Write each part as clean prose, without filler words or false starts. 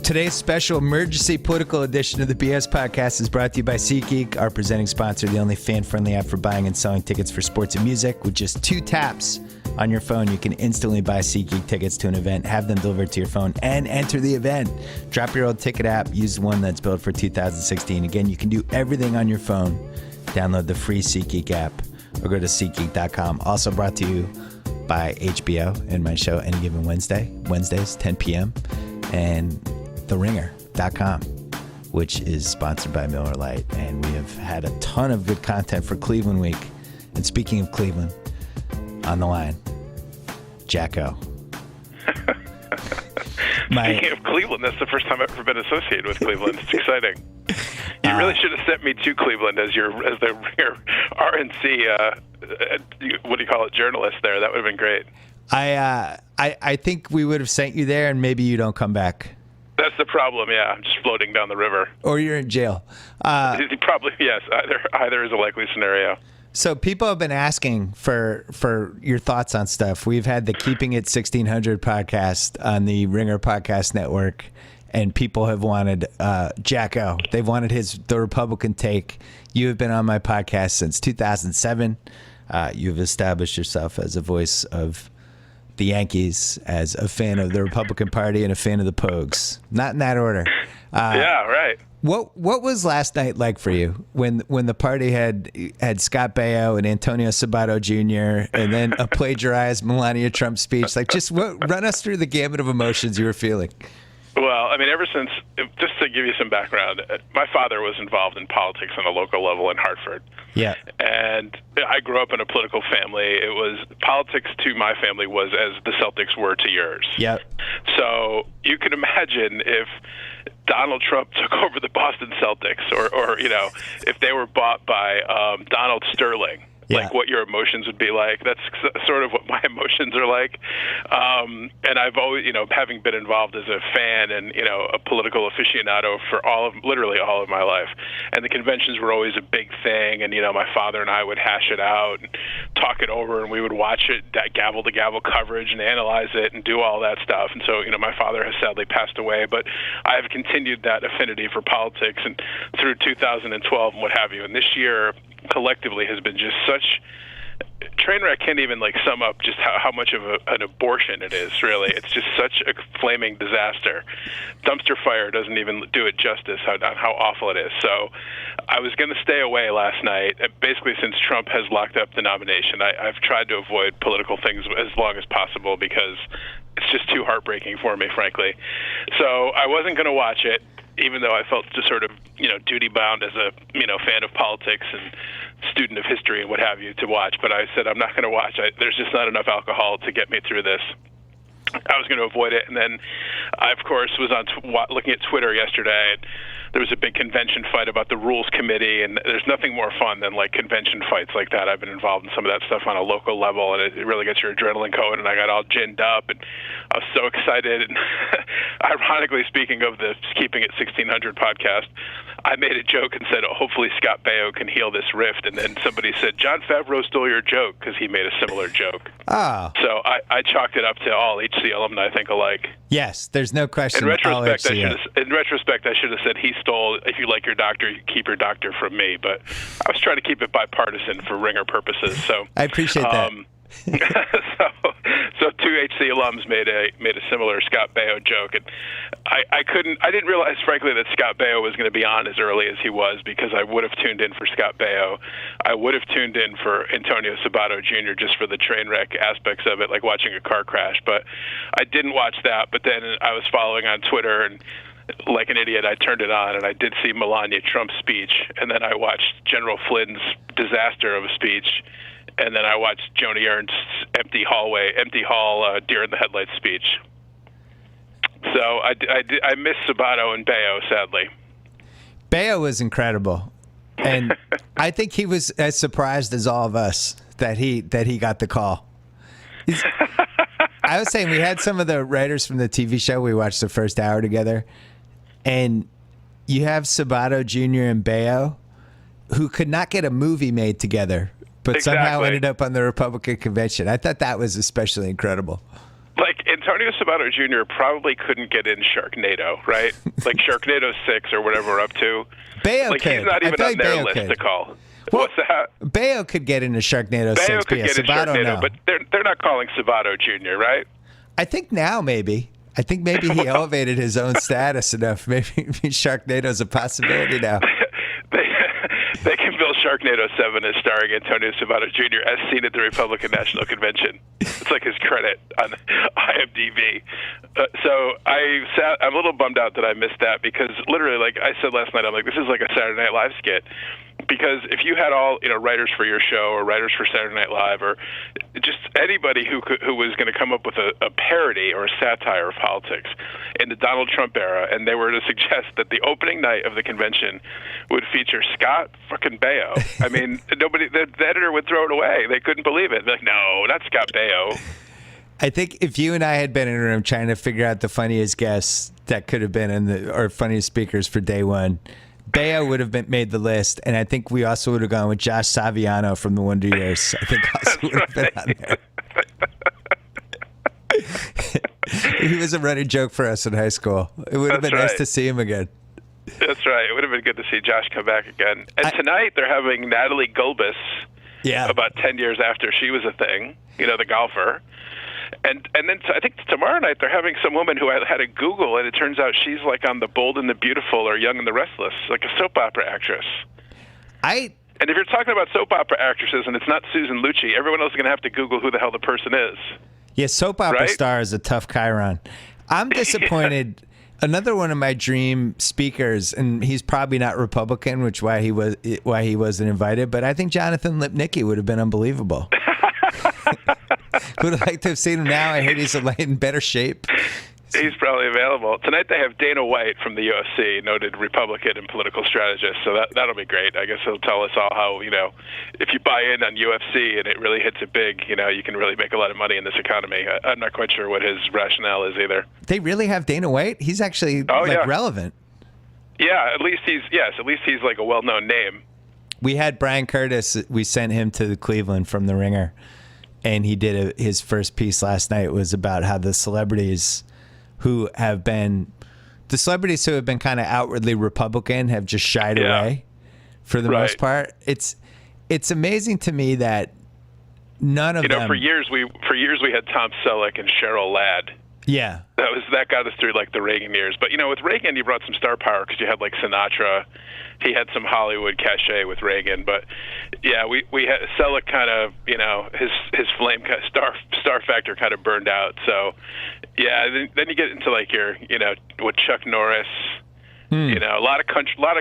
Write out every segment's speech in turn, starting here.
Today's special emergency political edition of the BS Podcast is brought to you by SeatGeek, our presenting sponsor, the only fan-friendly app for buying and selling tickets for sports and music. With just 2 taps on your phone, you can instantly buy SeatGeek tickets to an event, have them delivered to your phone, and enter the event. Drop your old ticket app, use the one that's built for 2016. Again, you can do everything on your phone. Download the free SeatGeek app or go to SeatGeek.com. Also brought to you by HBO and my show Any Given Wednesday, Wednesdays, 10 p.m., and TheRinger.com, which is sponsored by Miller Lite. And we have had a ton of good content for Cleveland Week. And speaking of Cleveland, on the line, JackO. Speaking of Cleveland, that's the first time I've ever been associated with Cleveland. It's exciting. You really should have sent me to Cleveland as your RNC, what do you call it, journalist there. That would have been great. I think we would have sent you there, and maybe you don't come back. That's the problem, yeah. I'm just floating down the river. Or you're in jail. Probably, yes. Either is a likely scenario. So people have been asking for your thoughts on stuff. We've had the Keeping It 1600 podcast on the Ringer Podcast Network, and people have wanted JackO. They've wanted the Republican take. You have been on my podcast since 2007. You've established yourself as a voice of the Yankees, as a fan of the Republican Party and a fan of the Pogues. Not in that order. Yeah, right. What was last night like for you when the party had Scott Baio and Antonio Sabato Jr. and then a plagiarized Melania Trump speech? Like, just run us through the gamut of emotions you were feeling. Well, I mean, ever since, just to give you some background, my father was involved in politics on a local level in Hartford. Yeah. And I grew up in a political family. Politics to my family was as the Celtics were to yours. Yeah. So you can imagine if Donald Trump took over the Boston Celtics or if they were bought by Donald Sterling. Yeah. Like what your emotions would be like. That's sort of what my emotions are like. And I've always, having been involved as a fan and, a political aficionado for literally all of my life. And the conventions were always a big thing. And, my father and I would hash it out and talk it over, and we would watch it, that gavel to gavel coverage, and analyze it and do all that stuff. And so, my father has sadly passed away, but I have continued that affinity for politics and through 2012 and what have you. And this year, collectively has been just such Trainwreck can't even sum up just how much of an abortion it is, really. It's just such a flaming disaster. Dumpster fire doesn't even do it justice on how awful it is. So I was going to stay away last night. Basically, since Trump has locked up the nomination, I've tried to avoid political things as long as possible because it's just too heartbreaking for me, frankly. So I wasn't going to watch it, even though I felt just sort of, duty bound as a, fan of politics and student of history and what have you to watch. But I said, I'm not going to watch. There's just not enough alcohol to get me through this. I was going to avoid it. And then I, of course, was on looking at Twitter yesterday. And there was a big convention fight about the Rules Committee, and there's nothing more fun than convention fights like that. I've been involved in some of that stuff on a local level, and it really gets your adrenaline going. And I got all ginned up, and I was so excited. And ironically, speaking of the Keeping It 1600 podcast, I made a joke and said, hopefully Scott Baio can heal this rift. And then somebody said, John Favreau stole your joke, because he made a similar joke. Oh. So I chalked it up to all HC alumni think alike. Yes, there's no question. In retrospect, I should have said he stole, if you like your doctor, you keep your doctor from me. But I was trying to keep it bipartisan for Ringer purposes. So I appreciate that. So 2 HC alums made a similar Scott Baio joke, and I didn't realize, frankly, that Scott Baio was going to be on as early as he was, because I would have tuned in for Scott Baio. I would have tuned in for Antonio Sabato Jr. just for the train wreck aspects of it, like watching a car crash. But I didn't watch that. But then I was following on Twitter, and like an idiot, I turned it on, and I did see Melania Trump's speech, and then I watched General Flynn's disaster of a speech. And then I watched Joni Ernst's empty hall deer in the headlights speech. So I missed Sabato and Baio, sadly. Baio was incredible, and I think he was as surprised as all of us that he got the call. I was saying, we had some of the writers from the TV show. We watched the first hour together, and you have Sabato Jr. and Baio, who could not get a movie made together, but somehow ended up on the Republican convention. I thought that was especially incredible. Like, in Antonio Sabato Jr. probably couldn't get in Sharknado, right? Like Sharknado 6 or whatever we're up to. Bayo like could. He's not even I on feel their like list Bayo to could. call. Well, What's that? Bayo could get into Sharknado 6. Bayo could get in Sabato, Sharknado, no. but they're not calling Sabato Jr., right? I think now maybe. I think maybe he elevated his own status enough. Maybe Sharknado's a possibility now. They can build Sharknado 7 as starring Antonio Sabato Jr. as seen at the Republican National Convention. It's like his credit on IMDb. So I'm a little bummed out that I missed that because literally, like I said last night, I'm like, this is like a Saturday Night Live skit. Because if you had all writers for your show or writers for Saturday Night Live or just anybody who was going to come up with a parody or a satire of politics in the Donald Trump era, and they were to suggest that the opening night of the convention would feature Scott fucking Baio, I mean, the editor would throw it away. They couldn't believe it. They're like, no, not Scott Baio. I think if you and I had been in a room trying to figure out the funniest guests that could have been or funniest speakers for day one, Baio would have made the list, and I think we also would have gone with Josh Saviano from the Wonder Years. I think also would have been on there. He was a running joke for us in high school. It would have been nice to see him again. That's right. It would have been good to see Josh come back again. And tonight they're having Natalie Gulbis. Yeah. About 10 years after she was a thing, the golfer. And then I think tomorrow night they're having some woman who I had to Google, and it turns out she's like on The Bold and the Beautiful or Young and the Restless, like a soap opera actress. And if you're talking about soap opera actresses and it's not Susan Lucci, everyone else is going to have to Google who the hell the person is. Yeah, soap opera star is a tough chyron. I'm disappointed. Another one of my dream speakers, and he's probably not Republican, which why he wasn't invited, but I think Jonathan Lipnicki would have been unbelievable. Would have liked to have seen him now. I heard he's in better shape. He's probably available. Tonight they have Dana White from the UFC, noted Republican and political strategist, so that'll be great. I guess he'll tell us all how, if you buy in on UFC and it really hits it big, you can really make a lot of money in this economy. I'm not quite sure what his rationale is either. They really have Dana White? He's actually relevant. Yeah, at least he's like a well-known name. We had Brian Curtis. We sent him to Cleveland from The Ringer, and he did his first piece last night was about how the celebrities who have been kind of outwardly Republican have just shied away for the most part. It's amazing to me that none of them. For years we had Tom Selleck and Cheryl Ladd. Yeah, that got us through like the Reagan years. But with Reagan, you brought some star power because you had like Sinatra. He had some Hollywood cachet with Reagan, but yeah, we had Selleck kind of his flame star factor kind of burned out. So yeah, then you get into like your with Chuck Norris, a lot of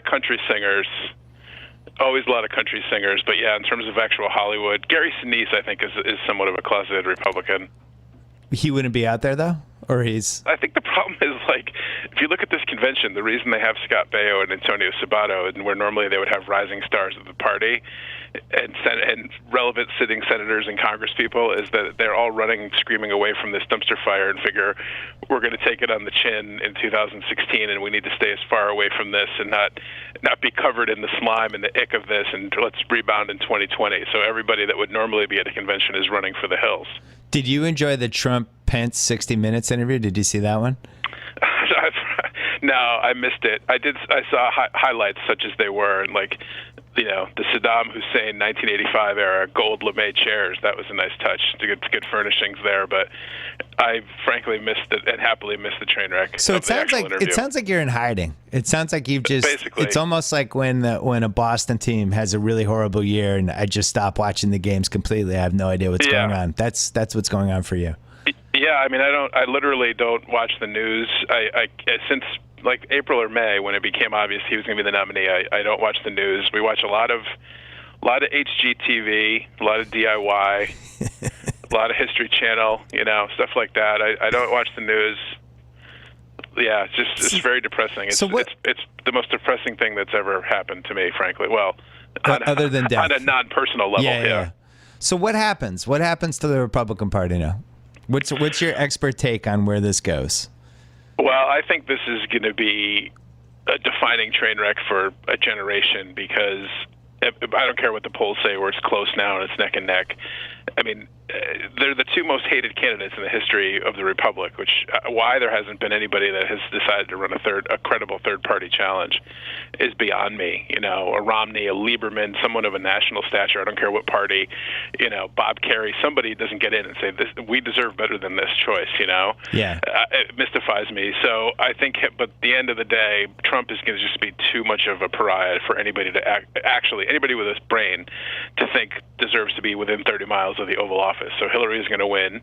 country singers. Always a lot of country singers, but yeah, in terms of actual Hollywood, Gary Sinise I think is somewhat of a closeted Republican. He wouldn't be out there though, or he's. I think the problem is like if you look at this convention, the reason they have Scott Baio and Antonio Sabato, and where normally they would have rising stars of the party and relevant sitting senators and congresspeople, is that they're all running, screaming away from this dumpster fire and figure we're going to take it on the chin in 2016, and we need to stay as far away from this and not be covered in the slime and the ick of this, and let's rebound in 2020. So everybody that would normally be at a convention is running for the hills. Did you enjoy the Trump-Pence 60 Minutes interview? Did you see that one? No, I missed it. I saw highlights such as they were, and like, the Saddam Hussein 1985 era gold lame chairs. That was a nice touch. Good furnishings there, but I frankly missed it and happily missed the train wreck. So it sounds like you're in hiding. It sounds like you've just. Basically. It's almost like when a Boston team has a really horrible year, and I just stop watching the games completely. I have no idea what's going on. That's what's going on for you. Yeah, I mean, I literally don't watch the news. I since like April or May, when it became obvious he was going to be the nominee, I don't watch the news. We watch a lot of HGTV, a lot of DIY, a lot of History Channel, stuff like that. I don't watch the news. Yeah, it's very depressing. It's the most depressing thing that's ever happened to me, frankly. Well, other than death. On a non-personal level. Yeah. So what happens? What happens to the Republican Party now? What's your expert take on where this goes? Well, I think this is going to be a defining train wreck for a generation because I don't care what the polls say where it's close now and it's neck and neck. I mean, they're the two most hated candidates in the history of the Republic, which why there hasn't been anybody that has decided to run a credible third-party challenge is beyond me. A Romney, a Lieberman, someone of a national stature, I don't care what party, Bob Kerrey, somebody doesn't get in and say, we deserve better than this choice, Yeah. It mystifies me. So I think, but at the end of the day, Trump is going to just be too much of a pariah for anybody to anybody with a brain to think deserves to be within 30 miles of the Oval Office. So Hillary is going to win,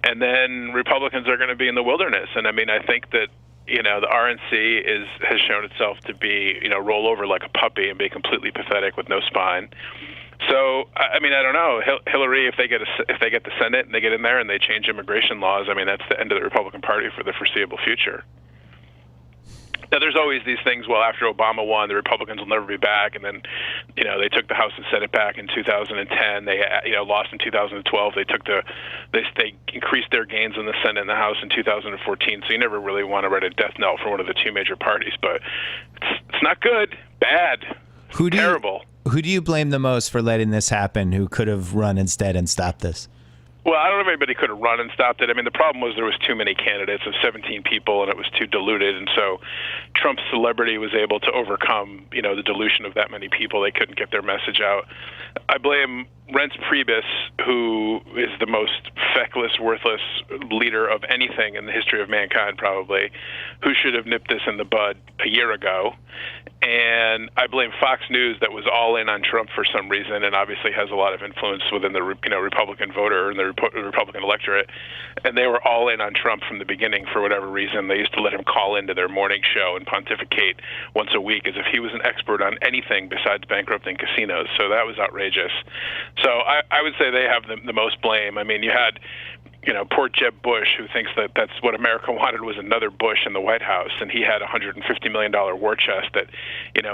and then Republicans are going to be in the wilderness. And I mean, I think that the RNC has shown itself to be roll over like a puppy and be completely pathetic with no spine. So I mean, I don't know. Hillary, if they get the Senate and they get in there and they change immigration laws, I mean, that's the end of the Republican Party for the foreseeable future. Now, there's always these things, well, after Obama won, the Republicans will never be back, and then, they took the House and Senate back in 2010. They, lost in 2012. They increased their gains in the Senate and the House in 2014, so you never really want to write a death knell for one of the two major parties, but it's not good. Bad. Terrible. Who do you blame the most for letting this happen, who could have run instead and stopped this? Well, I don't know if anybody could have run and stopped it. I mean, the problem was there was too many candidates of 17 people, and it was too diluted. And so Trump's celebrity was able to overcome, the dilution of that many people. They couldn't get their message out. I blame Reince Priebus, who is the most feckless, worthless leader of anything in the history of mankind, probably, who should have nipped this in the bud a year ago. And I blame Fox News, that was all in on Trump for some reason, and obviously has a lot of influence within the Republican voter and the Republican electorate. And they were all in on Trump from the beginning for whatever reason. They used to let him call into their morning show and pontificate once a week as if he was an expert on anything besides bankrupting casinos. So that was outrageous. So I would say they have the most blame. I mean, you had poor Jeb Bush, who thinks that that's what America wanted, was another Bush in the White House, and he had a $150 million war chest that,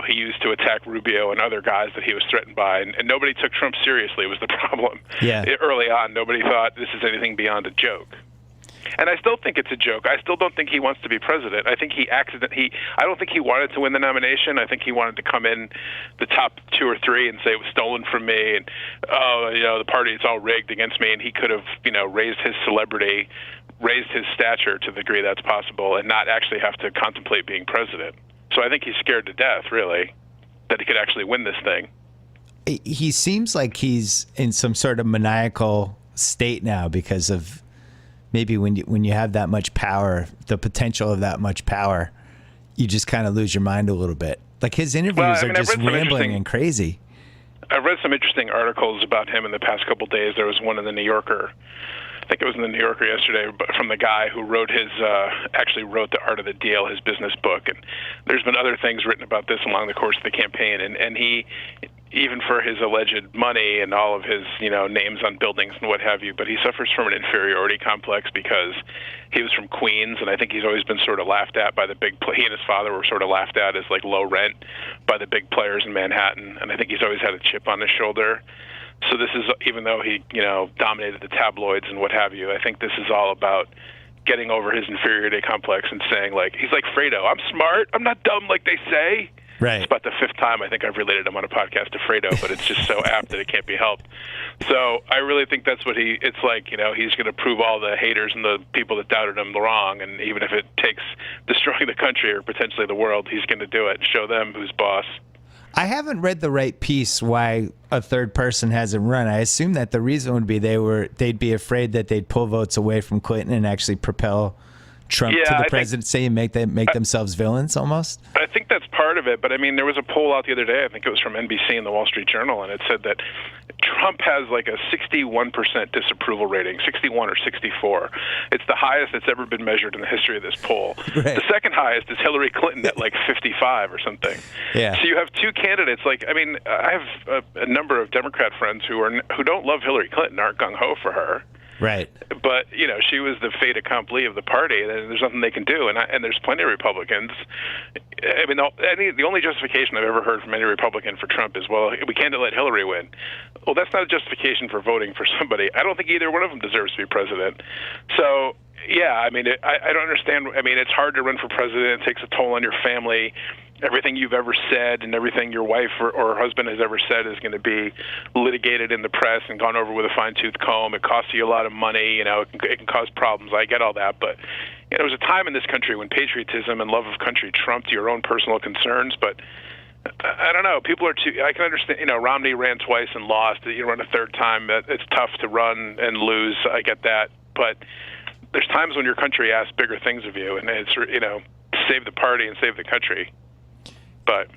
he used to attack Rubio and other guys that he was threatened by, and nobody took Trump seriously was the problem. Yeah. Early on, nobody thought this is anything beyond a joke. And I still think it's a joke. I still don't think he wants to be president. I think I don't think he wanted to win the nomination. I think he wanted to come in the top 2 or 3 and say it was stolen from me, and the party, it's all rigged against me. And he could have raised his celebrity, raised his stature to the degree that's possible, and not actually have to contemplate being president. So I think he's scared to death, really, that he could actually win this thing. He seems like he's in some sort of maniacal state now because of maybe when you have that much power, the potential of that much power, you just kind of lose your mind a little bit. Like his interviews are just rambling and crazy. I've read some interesting articles about him in the past couple of days. There was one in the New Yorker. I think it was in the New Yorker yesterday, but from the guy who wrote actually wrote The Art of the Deal, his business book. And there's been other things written about this along the course of the campaign. And he, even for his alleged money and all of his, names on buildings and what have you, but he suffers from an inferiority complex because he was from Queens, and I think he's always been sort of laughed at by the big, he and his father were sort of laughed at as like low rent by the big players in Manhattan, and I think he's always had a chip on his shoulder. So this is, even though he, dominated the tabloids and what have you, I think this is all about getting over his inferiority complex and saying, like, he's like Fredo, I'm smart, I'm not dumb like they say. Right. It's about the 5th time I think I've related him on a podcast to Fredo, but it's just so apt that it can't be helped. So I really think that's what it's like, he's going to prove all the haters and the people that doubted him wrong, and even if it takes destroying the country or potentially the world, he's going to do it and show them who's boss. I haven't read the right piece why a third person hasn't run. I assume that the reason would be they'd be afraid that they'd pull votes away from Clinton and actually propel Trump to the presidency and make themselves villains almost? I think that's part of it, but I mean, there was a poll out the other day, I think it was from NBC and the Wall Street Journal, and it said that Trump has like a 61% disapproval rating, 61 or 64. It's the highest that's ever been measured in the history of this poll. Right. The second highest is Hillary Clinton at like 55 or something. Yeah. So you have two candidates. Like, I mean, I have a number of Democrat friends who don't love Hillary Clinton, aren't gung-ho for her. Right. But, she was the fait accompli of the party, and there's nothing they can do. And there's plenty of Republicans. I mean, the only justification I've ever heard from any Republican for Trump is, well, we can't let Hillary win. Well, that's not a justification for voting for somebody. I don't think either one of them deserves to be president. So, yeah, I mean, I don't understand. I mean, it's hard to run for president. It takes a toll on your family. everything you've ever said and everything your wife or husband has ever said is going to be litigated in the press and gone over with a fine-tooth comb. It costs you a lot of money. It can cause problems. I get all that. But there was a time in this country when patriotism and love of country trumped your own personal concerns. But I don't know. People are too. I can understand. Romney ran twice and lost. You run a third time. It's tough to run and lose. I get that. But there's times when your country asks bigger things of you, and it's save the party and save the country. But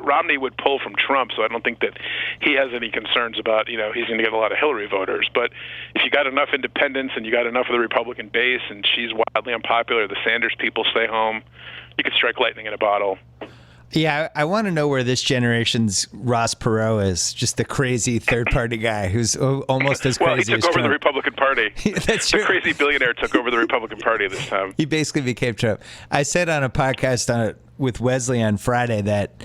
Romney would pull from Trump, so I don't think that he has any concerns about he's going to get a lot of Hillary voters. But if you got enough independents and you got enough of the Republican base, and she's wildly unpopular, the Sanders people stay home, you could strike lightning in a bottle. Yeah, I want to know where this generation's Ross Perot is. Just the crazy third-party guy who's almost as crazy as Trump. Well, he took over the Republican Party. That's true. The crazy billionaire took over the Republican Party this time. He basically became Trump. I said on a podcast with Wesley on Friday that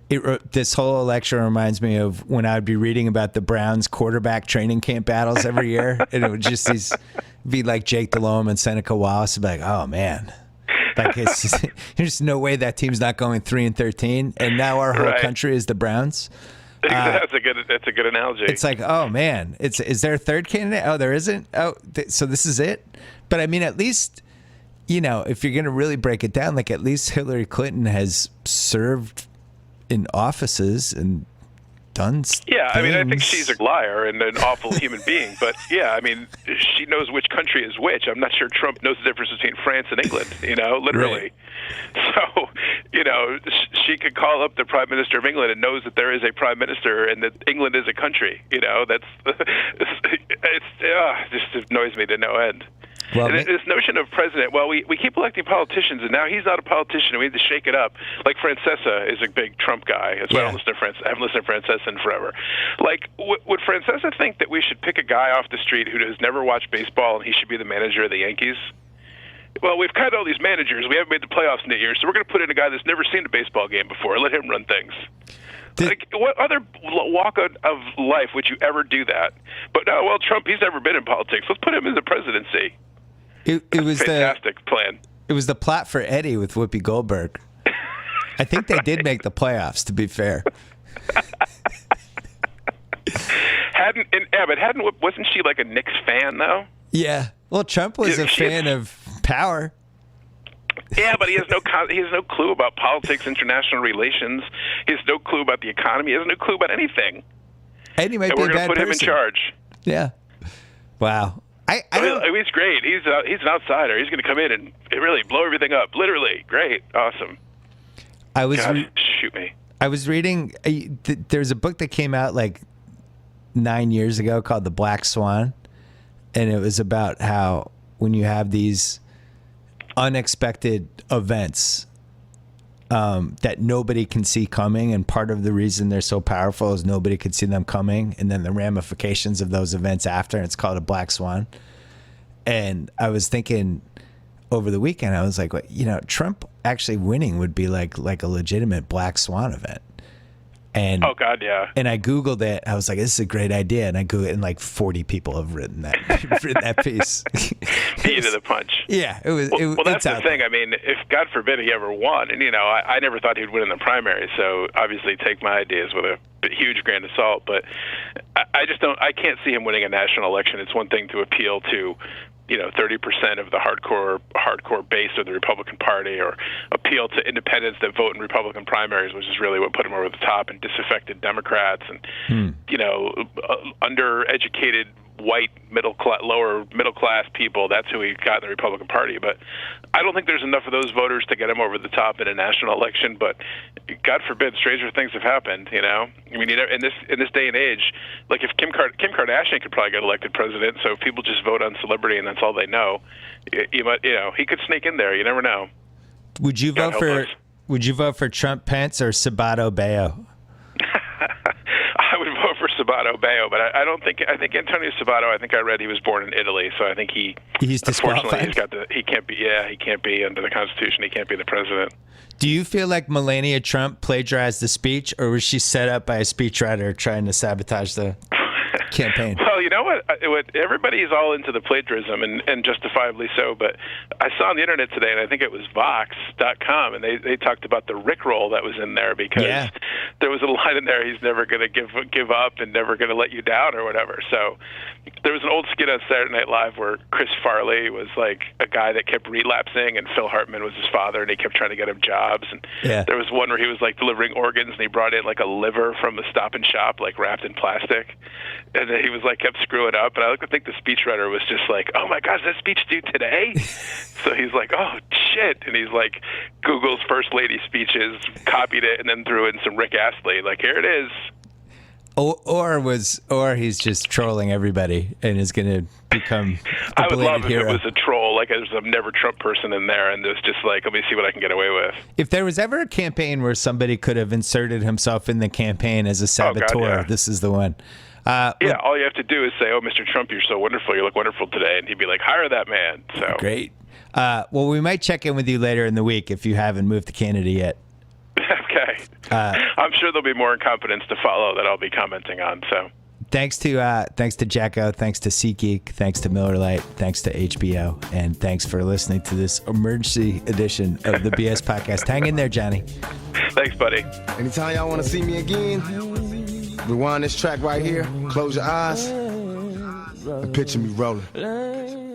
this whole election reminds me of when I would be reading about the Browns quarterback training camp battles every year. And it would just be like Jake Delhomme and Seneca Wallace. I'd be like, oh, man. Like there's no way that team's not going 3-13, and now our whole country is the Browns. That's a good analogy. It's like, oh man, is there a third candidate? Oh, there isn't. Oh, so this is it. But I mean, at least if you're gonna really break it down, like at least Hillary Clinton has served in offices and done Yeah, things. I mean, I think she's a liar and an awful human being. But yeah, I mean, she knows which country is which. I'm not sure Trump knows the difference between France and England, literally. Right. So, she could call up the Prime Minister of England and knows that there is a Prime Minister and that England is a country. That's it just annoys me to no end. Well, this notion of president, we keep electing politicians, and now he's not a politician, and we need to shake it up. Like Francesa is a big Trump guy. That's why I haven't listened to Francesa in forever. Like, would Francesa think that we should pick a guy off the street who has never watched baseball and he should be the manager of the Yankees? Well, we've cut all these managers. We haven't made the playoffs in 8 years, so we're going to put in a guy that's never seen a baseball game before. Let him run things. Like, what other walk of life would you ever do that? But no, Trump, he's never been in politics. Let's put him in the presidency. It was a fantastic plan. It was the plot for Eddie with Whoopi Goldberg. I think they did make the playoffs, to be fair. Wasn't she like a Knicks fan though? Yeah. Well, Trump was a fan of power. Yeah, but he has no clue about politics, international relations. He has no clue about the economy. He has no clue about anything. And he might be a bad person. We're going to put him in charge. Yeah. Wow. He's great. He's an outsider. He's going to come in and really blow everything up. Literally, great, awesome. Shoot me. I was reading. There's a book that came out like 9 years ago called The Black Swan, and it was about how when you have these unexpected events that nobody can see coming, and part of the reason they're so powerful is nobody could see them coming, and then the ramifications of those events after, and it's called a black swan. And I was thinking over the weekend, I was like, Trump actually winning would be like a legitimate black swan event. And oh God, yeah. And I Googled it. I was like, "This is a great idea." And I Googled it, and like 40 people have written that piece. Beat you to the punch. Yeah, it was. Well, that's the thing. I mean, if God forbid he ever won, and I never thought he'd win in the primary. So obviously, take my ideas with a huge grain of salt. But I just don't. I can't see him winning a national election. It's one thing to appeal to 30% of the hardcore base of the Republican Party, or appeal to independents that vote in Republican primaries, which is really what put him over the top, and disaffected Democrats and undereducated white lower middle class people. That's who he got in the Republican Party. But I don't think there's enough of those voters to get him over the top in a national election. But God forbid, stranger things have happened. I mean, in this day and age, like if Kim Kardashian could probably get elected president. So if people just vote on celebrity and that's all they know, he could sneak in there. You never know. Would you vote for Trump, Pence, or Sabato Bayo? I would vote for Sabato Bayo, but I think Antonio Sabato, I think I read he was born in Italy, so I think he's disqualified. He can't be under the Constitution. He can't be the president. Do you feel like Melania Trump plagiarized the speech, or was she set up by a speechwriter trying to sabotage the campaign? Well, you know what everybody's all into the plagiarism, and justifiably so, but I saw on the internet today, and I think it was Vox.com, and they talked about the Rickroll that was in there, because there was a line in there, he's never going to give up and never going to let you down or whatever. So there was an old skit on Saturday Night Live where Chris Farley was like a guy that kept relapsing, and Phil Hartman was his father, and he kept trying to get him jobs. And there was one where he was like delivering organs, and he brought in like a liver from the Stop and Shop, like wrapped in plastic, and then he was like kept screwing up. And I think the speechwriter was just like, "Oh my God, is that speech due today?" So he's like, "Oh shit," and he's like Google's first lady speeches, copied it, and then threw in some Rick Astley, like, here it is. Or he's just trolling everybody and is going to become a I would love hero. if it was a troll, like there's a never Trump person in there, and it was just like, let me see what I can get away with. If there was ever a campaign where somebody could have inserted himself in the campaign as a saboteur, this is the one. All you have to do is say, "Oh, Mr. Trump, you're so wonderful. You look wonderful today," and he'd be like, "Hire that man." So great. Well, we might check in with you later in the week if you haven't moved to Canada yet. Okay. I'm sure there'll be more incompetence to follow that I'll be commenting on. So thanks to JackO, thanks to SeatGeek, thanks to Miller Lite, thanks to HBO, and thanks for listening to this emergency edition of the BS Podcast. Hang in there, Johnny. Thanks, buddy. Anytime y'all want to see me again, rewind this track right here, close your eyes, and picture me rolling.